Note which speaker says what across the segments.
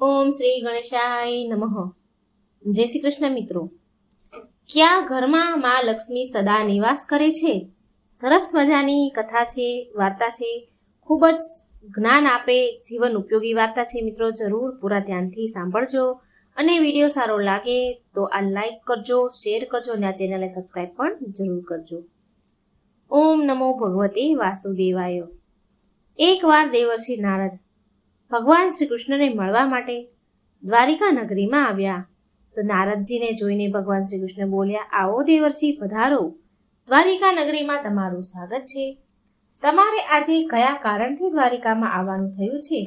Speaker 1: ઓમ શ્રી ગણેશાય નમઃ. જય શ્રી કૃષ્ણ મિત્રો. ક્યાં ઘરમાં માં લક્ષ્મી સદા નિવાસ કરે છે? સરસ મજાની કથા છે, વાર્તા છે, ખૂબ જ જ્ઞાન આપે, જીવન ઉપયોગી વાર્તા છે મિત્રો. જરૂર પૂરા ધ્યાનથી સાંભળજો અને વિડીયો સારો લાગે તો આ લાઈક કરજો, શેર કરજો અને આ ચેનલને સબસ્ક્રાઈબ પણ જરૂર કરજો. ઓમ નમો ભગવતે વાસુદેવાય. એકવાર દેવર્ષિ નારદ ભગવાન શ્રી કૃષ્ણને મળવા માટે દ્વારિકા નગરીમાં આવ્યા. તો નારદજીને જોઈને ભગવાન શ્રી કૃષ્ણ બોલ્યા, આવો દેવર્ષિ, પધારો. દ્વારિકા નગરીમાં તમારું સ્વાગત છે. તમારે આજે કયા કારણથી દ્વારિકામાં આવવાનું થયું છે?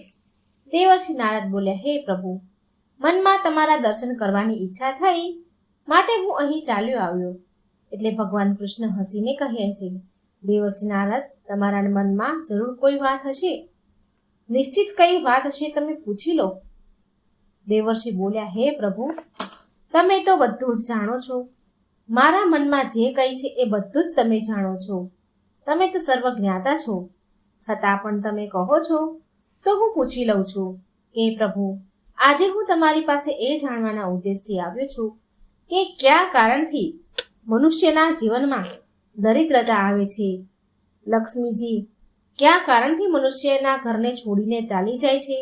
Speaker 1: દેવર્ષિ નારદ બોલ્યા, હે પ્રભુ, મનમાં તમારા દર્શન કરવાની ઈચ્છા થઈ, માટે હું અહીં ચાલ્યો આવ્યો. એટલે ભગવાન કૃષ્ણ હસીને કહે છે, દેવર્ષિ નારદ, તમારા મનમાં જરૂર કોઈ વાત હશે. નિશ્ચિત કઈ વાત હશે તમે પૂછી લો. દેવર્ષિ બોલ્યા, હે પ્રભુ, તમે તો બધું જ જાણો છો. મારા મનમાં જે કંઈ છે એ બધું જ તમે જાણો છો. તમે તો સર્વજ્ઞાતા છો. છતાં પણ તમે કહો છો તો હું પૂછી લઉં છું કે પ્રભુ, આજે હું તમારી પાસે એ જાણવાના ઉદ્દેશથી આવ્યો છું કે કયા કારણથી મનુષ્યના જીવનમાં દરિદ્રતા આવે છે. લક્ષ્મીજી, કયા કારણથી મનુષ્યના ઘરને છોડીને ચાલી જાય છે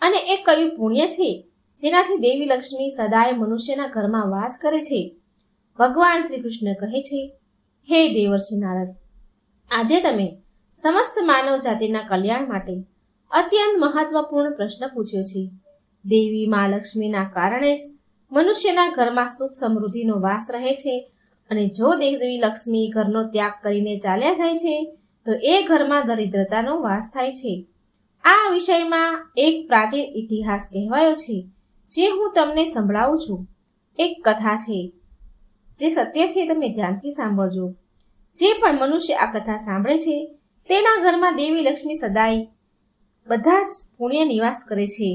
Speaker 1: અને એ કયું પુણ્ય છે જેનાથી દેવી લક્ષ્મી સદાય મનુષ્યના ઘરમાં વાસ કરે છે? ભગવાન શ્રી કૃષ્ણ કહે છે, હે દેવર્ષિ નારદ, આજે તમે સમસ્ત માનવ જાતિના કલ્યાણ માટે અત્યંત મહત્વપૂર્ણ પ્રશ્ન પૂછ્યો છે. દેવી મા લક્ષ્મીના કારણે જ મનુષ્યના ઘરમાં સુખ સમૃદ્ધિનો વાસ રહે છે અને જો દેવી લક્ષ્મી ઘરનો ત્યાગ કરીને ચાલ્યા જાય છે તો એ ઘરમાં દરિદ્રતાનો વાસ થાય છે. આ વિષયમાં એક પ્રાચીન ઇતિહાસ કહેવાયો છે જે હું તમને સંભળાવું છું. એક કથા છે જે સત્ય છે, તમે ધ્યાનથી સાંભળજો. જે પણ મનુષ્ય આ કથા સાંભળે છે તેના ઘરમાં દેવી લક્ષ્મી સદાય બધા જ પુણ્ય નિવાસ કરે છે.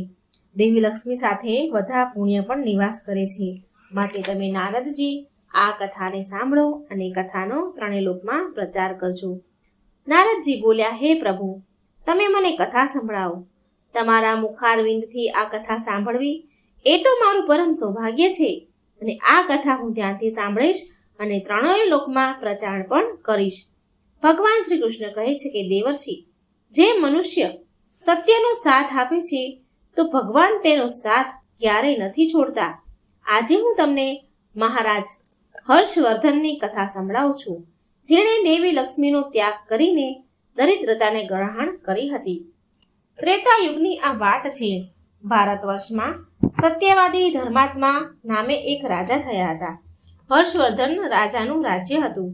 Speaker 1: દેવી લક્ષ્મી સાથે બધા પુણ્ય પણ નિવાસ કરે છે. માટે તમે નારદજી આ કથાને સાંભળો અને કથાનો ત્રણેય લોકમાં પ્રચાર કરજો. નારદજી બોલ્યા, હે પ્રભુ, તમે મને કથા સંભળાવો. તમારા મુખારવિંદથી આ કથા સાંભળવી એ તો મારું પરમ સૌભાગ્ય છે અને આ કથા હું ધ્યાનથી સાંભળીશ અને ત્રણેય લોકમાં પ્રચાર પણ કરીશ. ભગવાન શ્રી કૃષ્ણ કહે છે કે દેવર્ષિ, જે મનુષ્ય સત્યનો સાથ આપે છે તો ભગવાન તેનો સાથ ક્યારેય નથી છોડતા. આજે હું તમને મહારાજ હર્ષવર્ધનની કથા સંભળાવું છું, જેણે દેવી લક્ષ્મીનો ત્યાગ કરીને દરિદ્રતાને ગ્રહણ કરી હતી. ત્રેતા યુગની આ વાત છે. ભારત વર્ષમાં સત્યવાદી ધર્માત્મા નામે એક રાજા થયા હતા. હર્ષવર્ધન રાજાનું રાજ્ય હતું.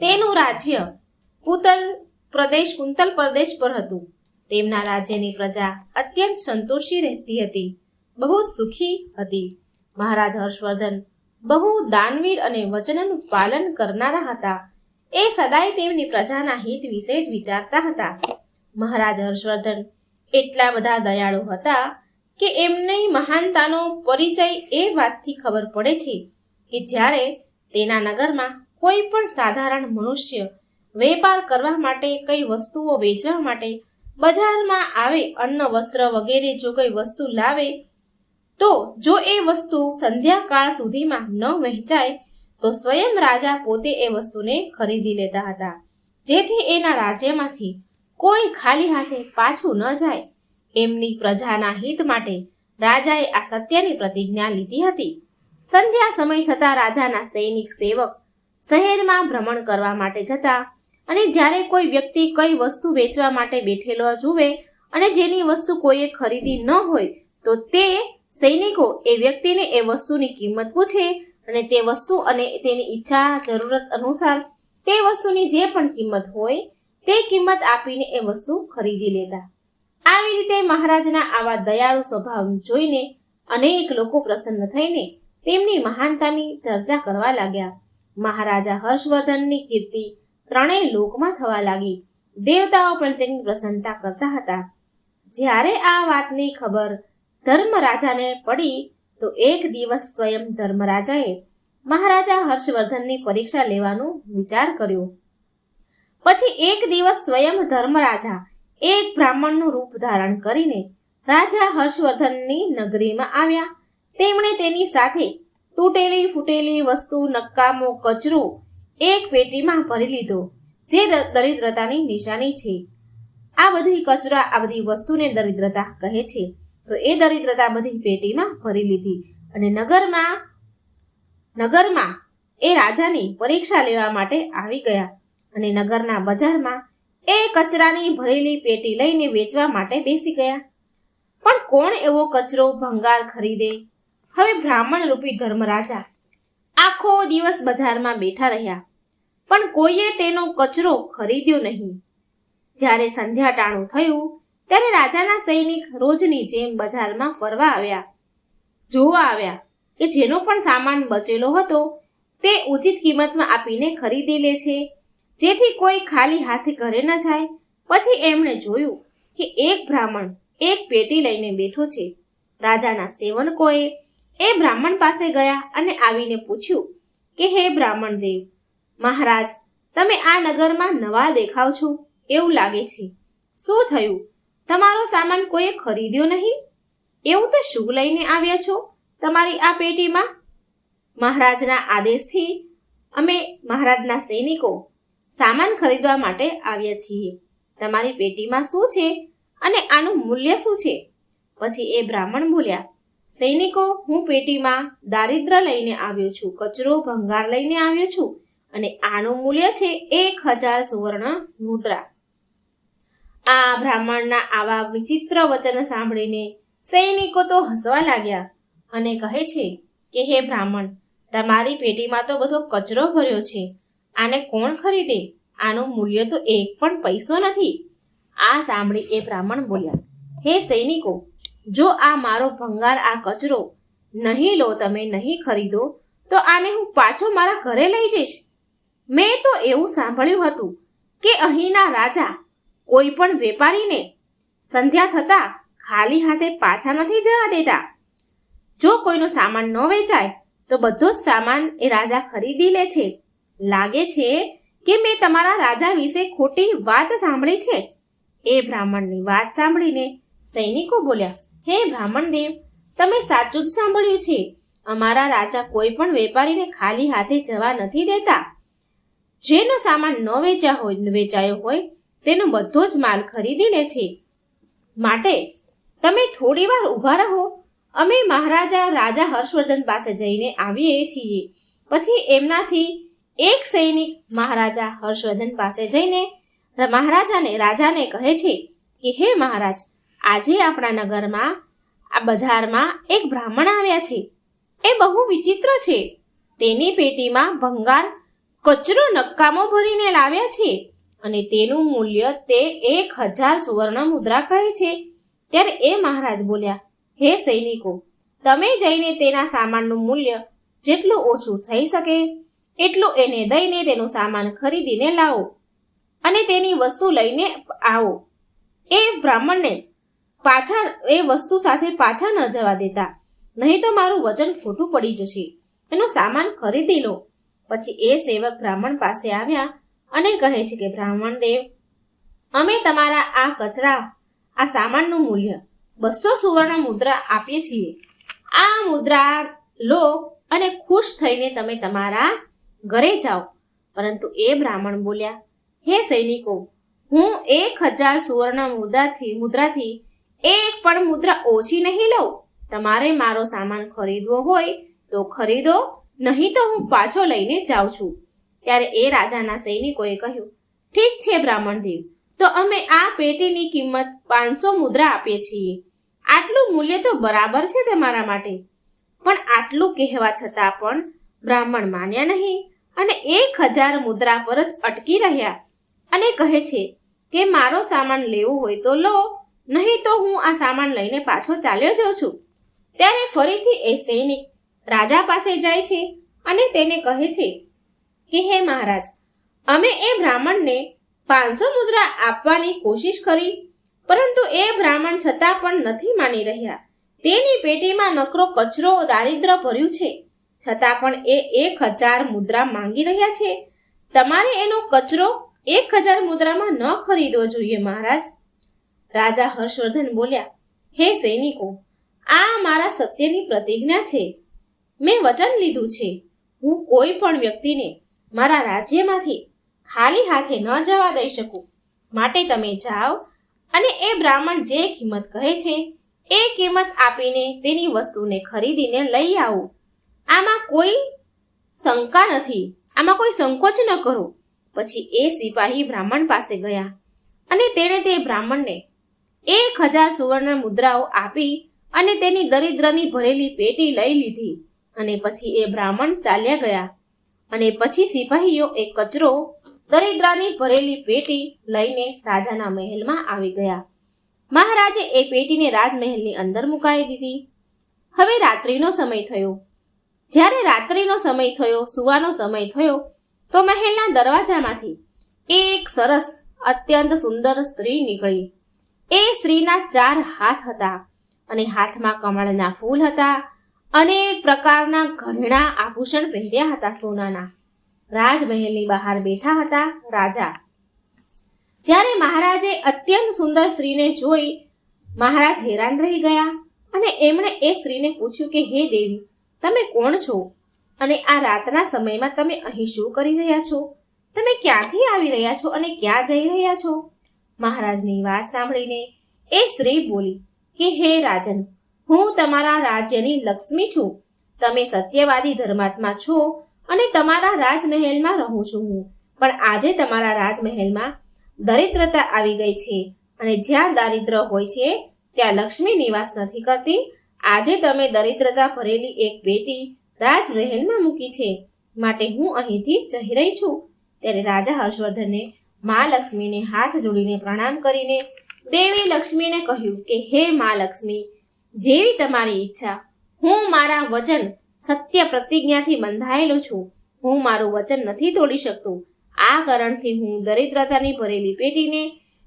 Speaker 1: તેનું રાજ્ય કુંતલ પ્રદેશ પર હતું. તેમના રાજ્યની પ્રજા અત્યંત સંતોષી રહેતી હતી, બહુ સુખી હતી. મહારાજ હર્ષવર્ધન બહુ દાનવીર અને વચનનું પાલન કરનારા હતા. એ સદાય તેમની પ્રજાના હિત વિશે જ વિચારતા હતા. મહારાજ હર્ષવર્ધન એટલા બધા દયાળુ હતા કે એમની મહાનતાનો પરિચય એ વાતથી ખબર પડે છે કે જ્યારે તેના નગરમાં કોઈ પણ સાધારણ મનુષ્ય વેપાર કરવા માટે કઈ વસ્તુઓ વેચવા માટે બજારમાં આવે, અન્ન વસ્ત્ર વગેરે જો કઈ વસ્તુ લાવે તો જો એ વસ્તુ સંધ્યાકાળ સુધીમાં ન વહેંચાય તો સ્વયં રાજા પોતે એ વસ્તુને ખરીદી લેતા હતા, જેથી એના રાજ્યમાંથી કોઈ ખાલી હાથે પાછું ન જાય. એમની પ્રજાના હિત માટે રાજાએ આ સત્યની પ્રતિજ્ઞા લીધી હતી. સંધ્યા સમય થતા રાજાના સૈનિક સેવક શહેરમાં ભ્રમણ કરવા માટે જતા અને જ્યારે કોઈ વ્યક્તિ કઈ વસ્તુ વેચવા માટે બેઠેલો જુએ અને જેની વસ્તુ કોઈએ ખરીદી ન હોય તો તે સૈનિકો એ વ્યક્તિને એ વસ્તુની કિંમત પૂછે અને તે વસ્તુ અને તેની ઈચ્છા જરૂરત અનુસાર તે વસ્તુની જે પણ કિંમત હોય તે કિંમત આપીને એ વસ્તુ ખરીદી લેતા. આવી રીતે મહારાજના આવા દયાળુ સ્વભાવ જોઈને અનેક લોકો પ્રસન્ન થઈને તેમની મહાનતાની ચર્ચા કરવા લાગ્યા. મહારાજા હર્ષવર્ધનની કીર્તિ ત્રણેય લોકમાં થવા લાગી. દેવતાઓ પણ તેની પ્રશંસા કરતા હતા. જ્યારે આ વાતની ખબર ધર્મરાજાને પડી તો એક દિવસ સ્વયં ધર્મરાજાએ મહારાજા હર્ષવર્ધનની પરીક્ષા લેવાનો વિચાર કર્યો. પછી એક દિવસ સ્વયં ધર્મરાજા એક બ્રાહ્મણનું રૂપ ધારણ કરીને રાજા હર્ષવર્ધનની નગરીમાં આવ્યા. તેમણે તેની સાથે તૂટેલી ફૂટેલી વસ્તુ, નકામો કચરો એક પેટીમાં ભરી લીધો, જે દરિદ્રતાની નિશાની છે. આ બધી વસ્તુને દરિદ્રતા કહે છે. તો એ દરિદ્રતા બધી પેટીમાં ભરી લીધી અને નગરમાં એ રાજાની પરીક્ષા લેવા માટે આવી ગયા અને નગરના બજારમાં એ કચરાની ભરેલી પેટી લઈને વેચવા માટે બેસી ગયા. પણ કોણ એવો કચરો ભંગાર ખરીદે? હવે બ્રાહ્મણ રૂપી ધર્મરાજા આખો દિવસ બજારમાં બેઠા રહ્યા, પણ કોઈએ તેનો કચરો ખરીદ્યો નહીં. જ્યારે સંધ્યા ટાણું થયું ત્યારે રાજાના સૈનિક રોજની જેમ બજારમાં જોવા આવ્યા કે જેનો પણ સામાન બચેલો હતો તે ઉચિત કિંમતમાં આપીને ખરીદી લે છે, જેથી કોઈ ખાલી હાથે ઘરે ન જાય. પછી એમણે જોયું કે એક બ્રાહ્મણ એક પેટી લઈને બેઠો છે. રાજાના સેવકોએ એ બ્રાહ્મણ પાસે ગયા અને આવીને પૂછ્યું કે હે બ્રાહ્મણ દેવ, મહારાજ, તમે આ નગરમાં નવા દેખાવ છો એવું લાગે છે. શું થયું? તમારો સામાન કોઈએ ખરીદ્યો નહીં? એવું તો શું લઈને આવ્યા છો તમારી આ પેટીમાં? મહારાજના આદેશથી અમે મહારાજના સૈનિકો સામાન ખરીદવા માટે આવ્યા છીએ. તમારી પેટીમાં શું છે અને આનું મૂલ્ય શું છે? પછી એ બ્રાહ્મણ બોલ્યા, સૈનિકો, હું પેટીમાં દારિદ્ર્ય લઈને આવ્યો છું, કચરો ભંગાર લઈને આવ્યો છું અને આનું મૂલ્ય છે 1000 સુવર્ણ મુદ્રા. આ બ્રાહ્મણના આવા વિચિત્ર વચન સાંભળીને સૈનિકો તો હસવા લાગ્યા અને કહે છે કે હે બ્રાહ્મણ, તમારી પેટીમાં તો બધો કચરો ભર્યો છે. આને કોણ ખરીદે? આનું મૂલ્ય તો એક પણ પૈસો નથી. આ સાંભળી એ બ્રાહ્મણ બોલ્યા, હે સૈનિકો, જો આ મારો ભંગાર, આ કચરો નહીં લો, તમે નહીં ખરીદો, તો આને હું પાછો મારા ઘરે લઈ જઈશ. મેં તો એવું સાંભળ્યું હતું કે અહીંના રાજા કોઈ પણ વેપારીને સંધ્યા થતા ખાલી હાથે પાછા નથી જવા દેતા. જો કોઈનો સામાન ન વેચાય તો બધો જ સામાન એ રાજા ખરીદી લે છે. લાગે છે કે મેં તમારા રાજા વિશે ખોટી વાત સાંભળી છે. એ બ્રાહ્મણની વાત સાંભળીને સૈનિકો બોલ્યા, હે બ્રાહ્મણ દેવ, તમે સાચું જ સાંભળ્યું છે. અમારા રાજા કોઈ પણ વેપારીને ખાલી હાથે જવા નથી દેતા. જેનો સામાન ન વેચાયો હોય તેનો બધો જ માલ ખરીદી લે છે. માટે તમે થોડી વાર ઊભા રહો, અમે મહારાજા રાજા હર્ષવર્ધન પાસે જઈને આવીએ છીએ. પછી એમનાથી એક સૈનિક મહારાજા હર્ષવર્ધન પાસે જઈને રાજાને કહે છે કે હે મહારાજ, આજે આપણા નગરમાં આ બજારમાં એક બ્રાહ્મણ આવ્યા છે. એ બહુ વિચિત્ર છે. તેની પેટીમાં ભંગાર કચરો નકામો ભરીને લાવ્યા છે અને તેનું મૂલ્ય તે 1000 સુવર્ણ મુદ્રા કહે છે. ત્યારે એ મહારાજ બોલ્યા, હે સૈનિકો, તમે જઈને તેના સામાનનું મૂલ્ય જેટલું ઓછું થઈ શકે એટલું એને દઈને તેનું સામાન ખરીદીને લાવો અને તેની વસ્તુ લઈને આવો. એ બ્રાહ્મણને એ વસ્તુ સાથે પાછા ન જવા દેતા, નહીં તો મારું વચન ખોટું પડી જશે. એનો સામાન ખરીદી લો. પછી એ સેવક બ્રાહ્મણ પાસે આવ્યા અને કહે છે કે બ્રાહ્મણ દેવ, અમે તમારા આ સામાનનું મૂલ્ય 200 સુવર્ણ મુદ્રા આપીએ છીએ. આ મુદ્રા લો અને ખુશ થઈને તમે તમારા ઘરે જાઓ. પરંતુ એ બ્રાહ્મણ બોલ્યા, હે સૈનિકો, હું 1000 સુવર્ણ મુદ્રાથી એક પણ મુદ્રા ઓછી નહીં લઉં. તમારે મારો સામાન ખરીદવો હોય તો ખરીદો, નહીં તો હું પાછો લઈને જાઉં છું. ત્યારે એ રાજાના સૈનિકોએ કહ્યું, ઠીક છે બ્રાહ્મણ દેવ, તો અમે આ પેટીની કિંમત 500 મુદ્રા આપીએ છીએ. આટલું મૂલ્ય તો બરાબર છે તમારા માટે. પણ આટલું કહેવા છતાં પણ બ્રાહ્મણ માન્યા નહીં અને 1000 મુદ્રા પર જ અટકી રહ્યા અને કહે છે કે મારો સામાન લેવું હોય તો લો, નહીં તો હું આ સામાન લઈને પાછો ચાલ્યો જાઉં છું. ત્યારે ફરીથી એ સૈનિક રાજા પાસે જાય છે અને તેને કહે છે કે હે મહારાજ, અમે એ બ્રાહ્મણને 500 મુદ્રા આપવાની કોશિશ કરી, પરંતુ એ બ્રાહ્મણ છતાં પણ નથી માની રહ્યા. તેની પેટીમાં નકરો કચરો દારિદ્ર્ય ભર્યું છે, છતાં પણ એ 1000 મુદ્રા માંગી રહ્યા છે. તમારે એનો કચરો 1000 મુદ્રામાં ન ખરીદવો જોઈએ મહારાજ. રાજા હર્ષવર્ધન બોલ્યા, હે સૈનિકો, આ મારા સત્યની પ્રતિજ્ઞા છે. મેં વચન લીધું છે, હું કોઈ પણ વ્યક્તિને મારા રાજ્યમાંથી ખાલી હાથે ન જવા દઈ શકું. માટે તમે જાઓ અને એ બ્રાહ્મણ જે કિંમત કહે છે એ કિંમત આપીને તેની વસ્તુને ખરીદીને લઈ આવો. આમાં કોઈ શંકા નથી, આમાં કોઈ સંકોચ ન કરો. પછી એ સિપાહી બ્રાહ્મણ પાસે ગયા અને તેણે તે બ્રાહ્મણને 1000 સુવર્ણ મુદ્રાઓ આપી અને તેની દરિદ્રની ભરેલી પેટી લઈ લીધી. અને પછી એ બ્રાહ્મણ ચાલ્યા ગયા. અને પછી સિપાહીઓ એક કચરો દરિદ્રની ભરેલી પેટી લઈને રાજાના મહેલમાં આવી ગયા. મહારાજે એ પેટીને રાજમહેલની અંદર મુકાઈ દીધી. હવે રાત્રિનો સમય થયો. જ્યારે રાત્રિનો સમય થયો, સુવાનો સમય થયો, તો મહેલના દરવાજામાંથી એક સરસ અત્યંત સુંદર સ્ત્રી નીકળી. એ સ્ત્રીના 4 હાથ હતા અને હાથમાં કમળના ફૂલ હતા. અનેક પ્રકારના ઘરેણા આભૂષણ પહેર્યા હતા સોનાના. રાજમહેલની બહાર બેઠા હતા રાજા. જ્યારે મહારાજે અત્યંત સુંદર સ્ત્રીને જોઈ મહારાજ હેરાન રહી ગયા અને એમણે એ સ્ત્રીને પૂછ્યું કે હે દેવી, તમે કોણ છો અને આ રાતના સમયમાં તમે અહીં શું કરી રહ્યા છો? તમે ક્યાંથી આવી રહ્યા છો અને ક્યાં જઈ રહ્યા છો? મહારાજની વાત સાંભળીને એ સ્ત્રી બોલી કે હે રાજન, હું તમારા રાજ્યની લક્ષ્મી છું. તમે સત્યવાદી ધર્માત્મા છો અને તમારા રાજમહેલમાં રહું છું હું. પણ આજે તમારા રાજમહેલમાં દરિદ્રતા આવી ગઈ છે અને જ્યાં દારિદ્ર હોય છે ત્યાં લક્ષ્મી નિવાસ નથી કરતી. આજે તમે દરિદ્રતા ભરેલી એક પેટી રાજમહેલમાં મૂકી છે, માટે હું અહીંથી જઈ રહી છું. ત્યારે રાજા હર્ષવર્ધને મા લક્ષ્મીને હાથ જોડીને પ્રણામ કરીને દેવી લક્ષ્મીને કહ્યું કે હે મા લક્ષ્મી, જેવી તમારી ઈચ્છા. હું મારા વચન સત્ય પ્રતિજ્ઞાથી બંધાયેલો છું. હું મારું વચન નથી તોડી શકતો. આ કારણથી હું દરિદ્રતાની ભરેલી પેટીને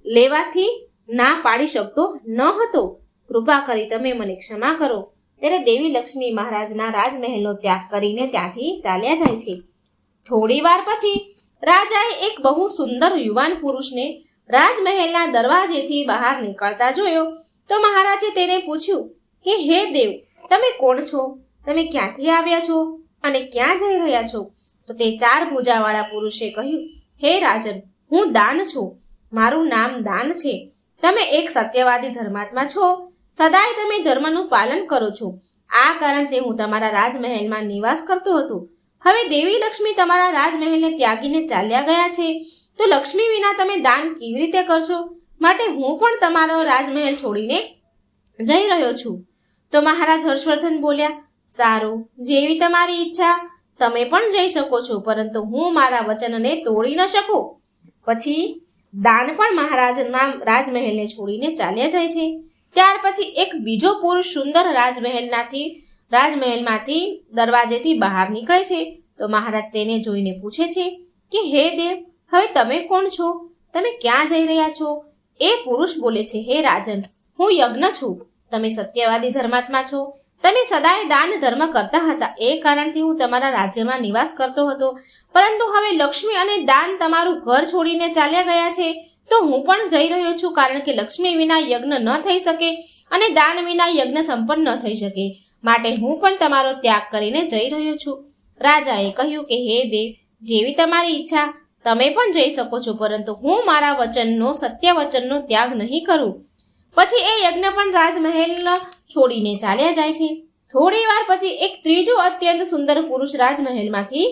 Speaker 1: લેવાથી ના પાડી શકતો ન હતો. કૃપા કરી તમે મને ક્ષમા કરો. ત્યારે દેવી લક્ષ્મી મહારાજના રાજમહેલનો ત્યાગ કરીને ત્યાંથી ચાલ્યા જાય છે. થોડી વાર પછી રાજાએ એક બહુ સુંદર યુવાન પુરુષને રાજમહેલના દરવાજેથી બહાર નીકળતા જોયો. તો મહારાજે તેને પૂછ્યું કે હે દેવ, તમે કોણ છો? તમે ક્યાંથી આવ્યા છો અને ક્યાં જઈ રહ્યા છો? તો તે 4 ભુજાવાળા પુરુષે કહ્યું, હે રાજન, હું દાન છું. મારું નામ દાન છે. તમે એક સત્યવાદી ધર્માત્મા છો. સદાય તમે ધર્મનું પાલન કરો છો. આ કારણથી હું તમારા રાજમહેલમાં નિવાસ કરતો હતો. હવે દેવી લક્ષ્મી તમારા રાજમહેલને ત્યાગીને ચાલ્યા ગયા છે, તો લક્ષ્મી વિના તમે દાન કેવી રીતે કરશો? માટે હું પણ તમારો રાજમહેલ છોડીને જઈ રહ્યો છું. તો મહારાજ હર્ષવર્ધન બોલ્યા, સારું, જેવી તમારી ઈચ્છા, તમે પણ જઈ શકો છો, પરંતુ હું મારા વચનને તોડી ન શકું. પછી દાન પણ મહારાજના રાજમહેલને છોડીને ચાલ્યા જાય છે. ત્યાર પછી એક બીજો પુરુષ સુંદર રાજમહેલમાંથી દરવાજેથી બહાર નીકળે છે. તો મહારાજ તેને જોઈને પૂછે છે કે હે દેવ, હવે તમે કોણ છો? તમે ક્યાં જઈ રહ્યા છો? એ પુરુષ બોલે છે, હે રાજન, હું યજ્ઞ છું. તમે સત્યવાદી ધર્માત્મા છો. તમે સદાય દાન ધર્મ કરતા હતા. એ કારણથી હું તમારા રાજ્યમાં નિવાસ કરતો હતો. પરંતુ હવે લક્ષ્મી અને દાન તમારું ઘર છોડીને ચાલ્યા ગયા છે, તો હું પણ જઈ રહ્યો છું. કારણ કે લક્ષ્મી વિના યજ્ઞ ન થઈ શકે અને દાન વિના યજ્ઞ સંપન્ન ન થઈ શકે. માટે હું પણ તમારો ત્યાગ કરીને જઈ રહ્યો છું. રાજાએ કહ્યું કે હે દેવ, જેવી તમારી ઈચ્છા, તમે પણ જઈ શકો છો, પરંતુ હું મારા વચનનો, સત્ય વચનનો ત્યાગ નહીં કરું. પછી એ યજ્ઞ પણ રાજમહેલ છોડીને ચાલ્યા જાય છે. થોડી વાર પછી એક ત્રીજો અત્યંત સુંદર પુરુષ રાજમહેલમાંથી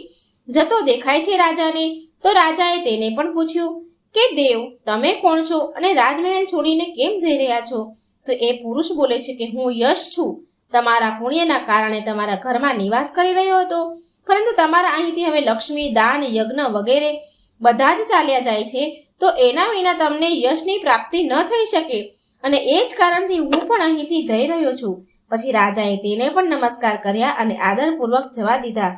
Speaker 1: જતો દેખાય છે રાજાને. તો રાજાએ તેને પણ પૂછ્યું કે દેવ, તમે કોણ છો અને રાજમહેલ છોડીને કેમ જઈ રહ્યા છો? તો એ પુરુષ બોલે છે કે હું યશ છું. તમારા પુણ્યના કારણે તમારા ઘરમાં નિવાસ કરી રહ્યો હતો, પરંતુ તમારા અહીંથી હવે લક્ષ્મી, દાન, યજ્ઞ વગેરે બધા જ ચાલ્યા જાય છે, તો એના વિના તમને યશની પ્રાપ્તિ ન થઈ શકે અને એ જ કારણથી હું પણ અહીંથી જઈ રહ્યો છું. પછી રાજાએ તેને પણ નમસ્કાર કર્યા અને આદરપૂર્વક જવા દીધા.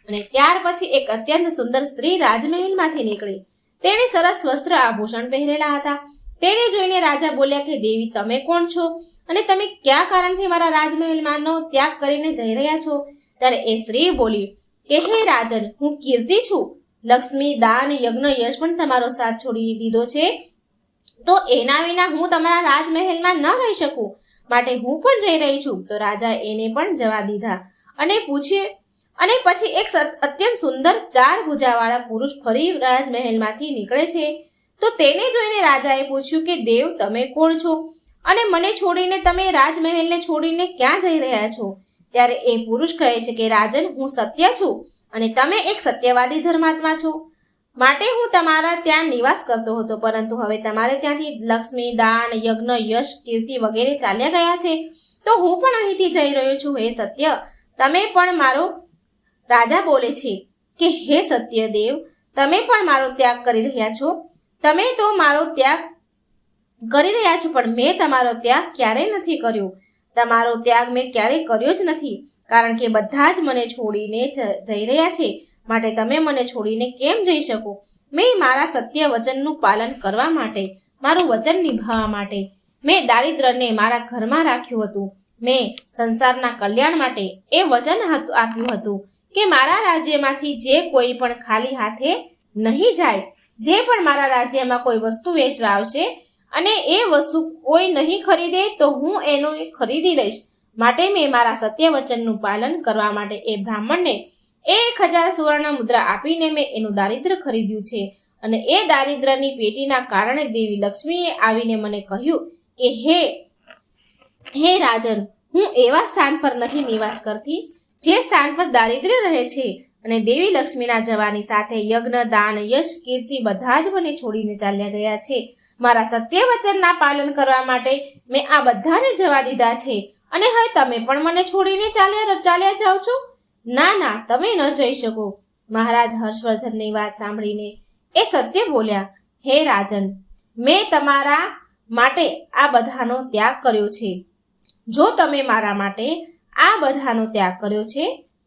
Speaker 1: અને ત્યાર પછી એક અત્યંત સુંદર સ્ત્રી રાજમહેલમાંથી નીકળી. તેણે સરસ વસ્ત્ર આભૂષણ પહેરેલા હતા. તેને જોઈને રાજા બોલ્યા કે દેવી, તમે કોણ છો અને તમે કયા કારણથી મારા રાજમહેલમાંનો ત્યાગ કરીને જઈ રહ્યા છો? ત્યારે એ સ્ત્રી બોલી કે હે રાજન, હું કીર્તિ છું. લક્ષ્મી, દાન, યજ્ઞ, યશ પણ તમારો સાથ છોડી દીધો છે, તો એના વિના હું તમારા રાજમહેલમાં ન રહી શકું. માટે હું પણ જઈ રહી છું. તો રાજાએ એને પણ જવા દીધા અને પૂછ્યું, અને પછી એક અત્યંત સુંદર 4 ભુજાવાળા પુરુષ ફરી રાજમહેલમાંથી નીકળે છે. તો તેને જોઈને રાજાએ પૂછ્યું કે દેવ, તમે કોણ છો અને મને છોડીને તમે રાજમહેલને છોડીને ક્યાં જઈ રહ્યા છો? ત્યારે એ પુરુષ કહે છે કે રાજન, હું સત્ય છું અને તમે એક સત્યવાદી ધર્માત્મા છો. માટે હું તમારા ત્યાં નિવાસ કરતો હતો, પરંતુ હવે તમારે ત્યાંથી લક્ષ્મી, દાન, યજ્ઞ, યશ, કીર્તિ વગેરે ચાલ્યા ગયા છે. તો હું પણ અહીંથી જઈ રહ્યો છું. હે સત્ય, તમે પણ મારો રાજા બોલે છે કે હે સત્ય દેવ, તમે પણ મારો ત્યાગ કરી રહ્યા છો. તમે તો મારો ત્યાગ કરી રહ્યા છો, પણ મેં તમારો ત્યાગ ક્યારેય નથી કર્યો. તમારો ત્યાગ મેં ક્યારેય કર્યો જ નથી, કારણ કે બધા જ મને છોડીને જઈ રહ્યા છે. માટે તમે મને છોડીને કેમ જઈ શકો? મેં મારા સત્ય વચનનું પાલન કરવા માટે, મારું વચન નિભાવવા માટે મેં દારિદ્રને મારા ઘરમાં રાખ્યું હતું. મેં સંસારના કલ્યાણ માટે એ વચન આપ્યું હતું કે મારા રાજ્યમાંથી જે કોઈ પણ ખાલી હાથે નહીં જાય. જે પણ મારા રાજ્યમાં કોઈ વસ્તુ વેચવા આવશે અને એ વસ્તુ કોઈ નહીં ખરીદે તો હું એનું ખરીદી લઈશ. માટે મેં મારા સત્ય વચનનું પાલન કરવા માટે એ બ્રાહ્મણને 1000 સુવર્ણ મુદ્રા આપીને મેં એનું દારિદ્ર ખરીદ્યું છે. અને એ દારિદ્રની પેટીના કારણે દેવી લક્ષ્મીએ આવીને મને કહ્યું કે હે રાજન, હું એવા સ્થાન પર નથી નિવાસ કરતી જે સ્થાન પર દારિદ્ર્ય રહે છે. અને દેવી લક્ષ્મીના જવાની સાથે યજ્ઞ, દાન, યશ, કીર્તિ બધા જ મને છોડીને ચાલ્યા ગયા છે. મારા સત્ય વચનના પાલન કરવા માટે મેં આ બધાને જવા દીધા છે. અને હવે તમે પણ મને છોડીને ચાલ્યા જાઓ છો? ના ના, તમે ન જઈ શકો. મહારાજ હર્ષવર્ધનની વાત સાંભળીને એ સત્ય બોલ્યા, હે રાજન, મેં તમારા માટે આ બધાનો ત્યાગ કર્યો છે. જો તમે મારા માટે આ બધાનો ત્યાગ કર્યો છે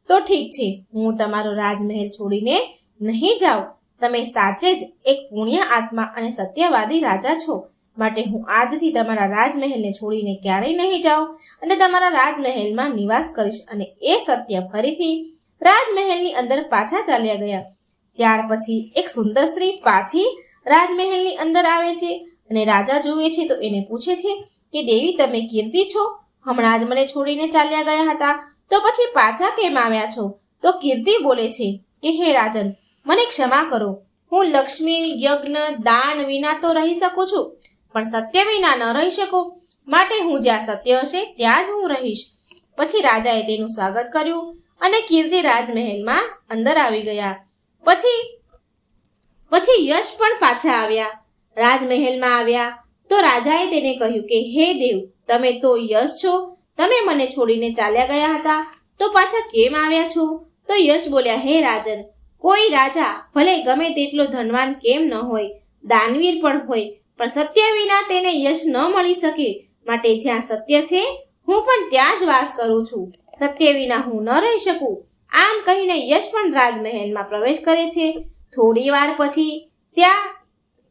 Speaker 1: તો ઠીક છે, હું તમારો રાજમહેલ છોડીને નહીં જાઉં. તમે સાચે જ એક પુણ્ય આત્મા અને સત્યવાદી રાજા છો. માટે હું આજથી તમારા રાજમહેલને છોડીને ક્યારેય નહીં જાઉં અને તમારા રાજમહેલમાં નિવાસ કરીશ. અને એ સત્ય ફરીથી રાજમહેલની અંદર પાછા ચાલ્યા ગયા. ત્યાર પછી એક સુંદર સ્ત્રી પાછી રાજમહેલની અંદર આવે છે અને રાજા જુએ છે તો એને પૂછે છે કે દેવી, તમે કીર્તિ છો? હમણાં જ મને છોડીને ચાલ્યા ગયા હતા, તો પછી પાછા કેમ આવ્યા છો? તો કીર્તિ બોલે છે કે હે રાજન, મને ક્ષમા કરો. હું લક્ષ્મી, યજ્ઞ, દાન વિના તો રહી શકું છું, પણ સત્ય વિના ન રહી શકું. માટે હું જ્યાં સત્ય હશે ત્યાં જ હું રહીશ. પછી રાજાએ તેનું સ્વાગત કર્યું અને કીર્તિ રાજમહેલમાં અંદર આવી ગયા. પછી યશ પણ પાછા આવ્યા, રાજમહેલમાં આવ્યા. તો રાજાએ તેને કહ્યું કે હે દેવ, તમે તો યશ છો. તમે મને છોડીને ચાલ્યા ગયા હતા, તો પાછા કેમ આવ્યા છો? તો યશ બોલ્યા, હે રાજન, કોઈ રાજા ભલે ગમે તેટલો ધનવાન કેમ ન હોય, દાનવીર પણ હોય, પણ સત્ય વિના તેને યશ ન મળી શકે. માટે જ્યાં સત્ય છે હું પણ ત્યાં જ વાસ કરું છું. સત્ય વિના હું ન રહી શકું. આમ કહીને યશ પણ રાજમહેલમાં પ્રવેશ કરે છે. થોડી વાર પછી ત્યાં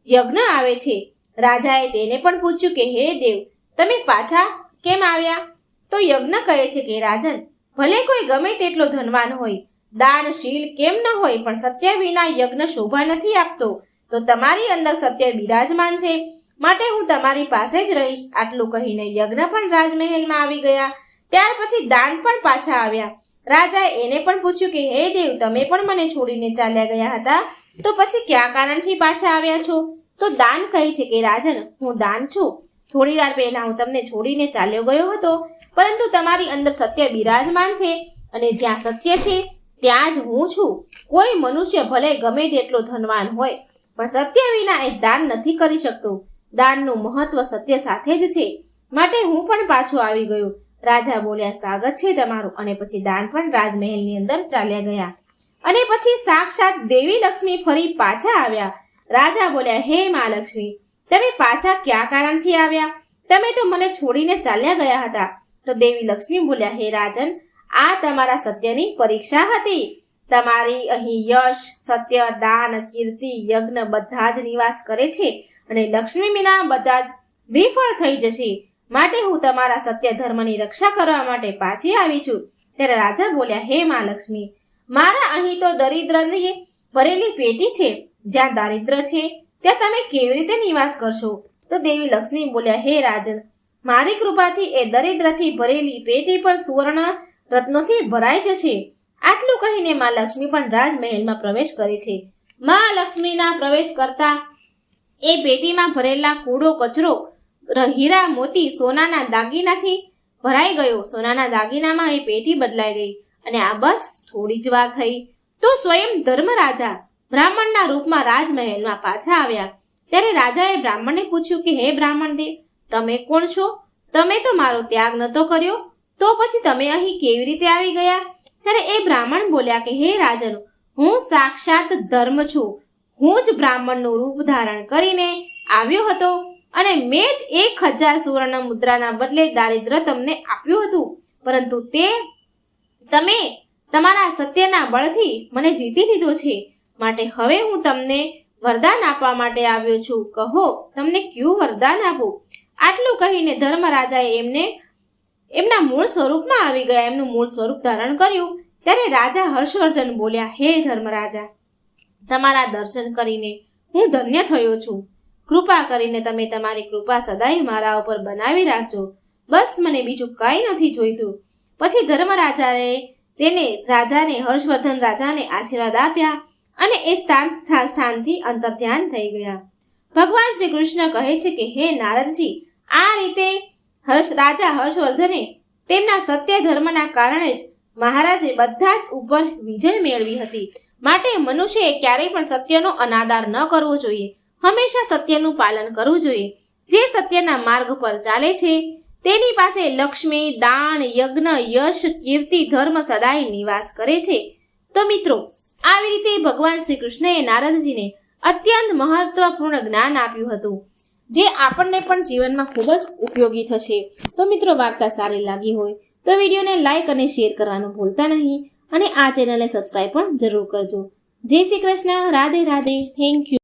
Speaker 1: યજ્ઞ આવે છે. રાજાએ તેને પણ પૂછ્યું કે હે દેવ, તમે પાછા કેમ આવ્યા? તો યજ્ઞ કહે છે કે રાજન, ભલે કોઈ ગમે તેટલો ધનવાન હોય, દાનશીલ કેમ ન હોય, પણ સત્ય વિના યજ્ઞ શોભા નથી આપતો. તો તમારી અંદર સત્ય બિરાજમાન છે, માટે હું તમારી પાસે જ રહીશ. આટલું કહીને યજ્ઞ પણ રાજમહેલમાં આવી ગયા. ત્યાર પછી દાન પણ પાછા આવ્યા. રાજાએ એને પણ પૂછ્યું કે હે દેવ, તમે પણ મને છોડીને ચાલ્યા ગયા હતા, તો પછી કયા કારણથી પાછા આવ્યા છો? તો દાન કહે છે કે રાજન, હું દાન છું. થોડી વાર પહેલા હું તમને છોડીને ચાલ્યો ગયો હતો, પરંતુ તમારી અંદર સત્ય બિરાજમાન છે અને જ્યાં સત્ય છે ત્યાં જ હું છું. કોઈ મનુષ્ય ભલે ગમે તેટલો ધનવાન હોય, પણ સત્ય વિના એ દાન નથી કરી શકતો. દાનનું મહત્વ સત્ય સાથે જ છે, માટે હું પણ પાછો આવી ગયો. રાજા બોલ્યા, સ્વાગત છે તમારું. અને પછી દાન પણ રાજમહેલની અંદર ચાલ્યા ગયા. અને પછી સાક્ષાત દેવી લક્ષ્મી ફરી પાછા આવ્યા. રાજા બોલ્યા, હે મા લક્ષ્મી, તમે પાછા કયા કારણથી આવ્યા? તમે તો મને છોડીને ચાલ્યા ગયા હતા. તો દેવી લક્ષ્મી બોલ્યા, હે રાજન, આ તમારા સત્યની પરીક્ષા હતી. તમારી અહીં યશ, સત્ય, દાન, કીર્તિ, યજ્ઞ બધા જ નિવાસ કરે છે અને લક્ષ્મી વિના બધા જ વિફળ થઈ જશે. માટે હું તમારા સત્ય ધર્મની રક્ષા કરવા માટે પાછી આવી છું. ત્યારે રાજા બોલ્યા, હે મા લક્ષ્મી, મારા અહીં તો દરિદ્રની ભરેલી પેટી છે. જ્યાં દારિદ્ર છે ત્યાં તમે કેવી રીતે નિવાસ કરશો? તો દેવી લક્ષ્મી બોલ્યા, હે રાજન, મારી કૃપાથી એ દરિદ્રથી ભરેલી પેટી પણ સુવર્ણ રત્નોથી ભરાઈ જશે. આટલું કહીને માં લક્ષ્મી પણ રાજમહેલમાં પ્રવેશ કરે છે. માં લક્ષ્મીના પ્રવેશ કરતા એ પેટીમાં ભરેલા કૂડો કચરો હીરા મોતી સોનાના દાગીનાથી ભરાઈ ગયો. સોનાના દાગીનામાં એ પેટી બદલાઈ ગઈ અને આ બસ થોડી જ વાર થઈ તો સ્વયં ધર્મરાજા બ્રાહ્મણના રૂપમાં રાજમહેલમાં પાછા આવ્યા. ત્યારે રાજાએ બ્રાહ્મણને પૂછ્યું કે હે બ્રાહ્મણ દેવ, તમે કોણ છો? તમે તો મારો ત્યાગ નતો કર્યો, તો પછી તમે અહીં કેવી રીતે આવી ગયા? ત્યારે એ બ્રાહ્મણ બોલ્યા કે હે રાજન, હું સાક્ષાત ધર્મ છું. હું જ બ્રાહ્મણનું રૂપ ધારણ કરીને આવ્યો હતો અને મેં જ 1000 સુવર્ણ મુદ્રાના બદલે દારિદ્ર તમને આપ્યું હતું, પરંતુ તે તમે તમારા સત્યના બળથી મને જીતી લીધો છે. માટે હવે હું તમને વરદાન આપવા માટે આવ્યો છું. કહો, તમને કયું વરદાન આપું? આટલું કહીને ધર્મરાજાએ એમના મૂળ સ્વરૂપમાં આવી ગયા, એમનું મૂળ સ્વરૂપ ધારણ કર્યું. ત્યારે રાજા હર્ષવર્ધન બોલ્યા, હે ધર્મરાજા, તમારા દર્શન કરીને હું ધન્ય થયો છું. કૃપા કરીને તમે તમારી કૃપા સદાય મારા ઉપર બનાવી રાખજો. બસ મને બીજું કંઈ નથી જોઈતું. પછી રાજાને હર્ષવર્ધન રાજાને આશીર્વાદ આપ્યા અને એ સ્થાનથી અંતર્ધ્યાન થઈ ગયા. ભગવાન શ્રી કૃષ્ણ કહે છે કે હે નારદજી, આ રીતે રાજા હર્ષવર્ધને તેમના સત્ય ધર્મના કારણે જ મહારાજે બધા જ ઉપર વિજય મેળવી હતી. માટે મનુષ્યએ ક્યારેય પણ સત્યનો અનાદર ન કરવો જોઈએ. હંમેશા સત્યનું પાલન કરવું જોઈએ. જે સત્યના માર્ગ પર ચાલે છે તેની પાસે લક્ષ્મી, દાન, યજ્ઞ, યશ, કીર્તિ, ધર્મ સદાય નિવાસ કરે છે. તો મિત્રો, આવી રીતે ભગવાન શ્રી કૃષ્ણએ નારદજીને અત્યંત મહત્વપૂર્ણ જ્ઞાન આપ્યું હતું, જે આપણને પણ જીવનમાં ખૂબ જ ઉપયોગી થશે. તો મિત્રો, વાર્તા સારી લાગી હોય તો વિડીયોને લાઈક અને શેર કરવાનું ભૂલતા નહીં અને આ ચેનલને સબસ્ક્રાઈબ પણ જરૂર કરજો. જય શ્રી કૃષ્ણ. રાધે રાધે. Thank you.